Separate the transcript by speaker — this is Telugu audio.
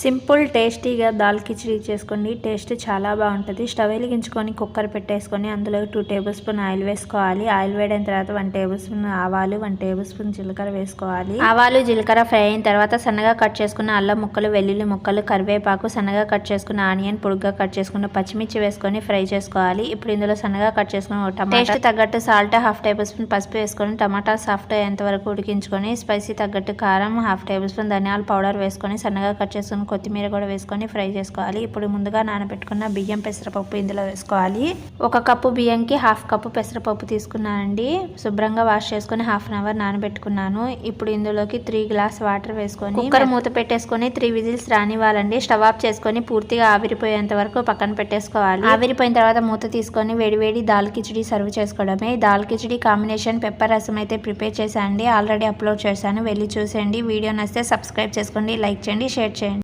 Speaker 1: సింపుల్ టేస్టీగా దాల్ కిచిడి చేసుకోండి. టేస్ట్ చాలా బాగుంటుంది. స్టవ్ వెలిగించుకొని కుక్కర్ పెట్టేసుకొని అందులో 2 టేబుల్ స్పూన్ ఆయిల్ వేసుకోవాలి. ఆయిల్ వేడైన తర్వాత 1 టేబుల్ స్పూన్ ఆవాలు, 1 టేబుల్ స్పూన్ జీలకర్ర వేసుకోవాలి. ఆవాలు జీలకర్ర ఫ్రై అయిన తర్వాత సన్నగా కట్ చేసుకున్న అల్లం ముక్కలు, వెల్లుల్లి ముక్కలు, కరివేపాకు, సన్నగా కట్ చేసుకున్న ఆనియన్, పొడుగ్గా కట్ చేసుకున్న పచ్చిమిర్చి వేసుకొని ఫ్రై చేసుకోవాలి. ఇప్పుడు ఇందులో సన్నగా కట్ చేసుకున్న టమాటా, టేస్ట్ తగ్గట్టు సాల్ట్, 1/2 టేబుల్ స్పూన్ పసుపు వేసుకొని టమాటా సాఫ్ట్ అయ్యేంత వరకు ఉడికించుకొని స్పైసీ తగ్గట్టు కారం, 1/2 టేబుల్ స్పూన్ ధనియాల పౌడర్ వేసుకొని సన్నగా కట్ చేసుకుని కొత్తిమీర కూడా వేసుకొని ఫ్రై చేసుకోవాలి. ఇప్పుడు ముందుగా నానబెట్టుకున్న బియ్యం, పెసరపప్పు ఇందులో వేసుకోవాలి. 1 కప్పు బియ్యంకి 1/2 కప్పు పెసరపప్పు తీసుకున్నానండి. శుభ్రంగా వాష్ చేసుకొని 1/2 అవర్ నానబెట్టుకున్నాను. ఇప్పుడు ఇందులోకి 3 గ్లాస్ వాటర్ వేసుకొని కుక్కర్ మూత పెట్టేసుకొని 3 విజిల్స్ రానివ్వాలండి. స్టవ్ ఆఫ్ చేసుకొని పూర్తిగా ఆవిరిపోయేంత వరకు పక్కన పెట్టేసుకోవాలి. ఆవిరిపోయిన తర్వాత మూత తీసుకొని వేడివేడి దాల్ కిచిడి సర్వ్ చేసుకోవడమే. దాల్ కిచిడి కాంబినేషన్ పెప్పర్ రసం అయితే ప్రిపేర్ చేశానండి. ఆల్రెడీ అప్లోడ్ చేశాను, వెళ్ళి చూసేయండి. వీడియో నచ్చితే సబ్స్క్రైబ్ చేసుకోండి, లైక్ చేయండి, షేర్ చేయండి.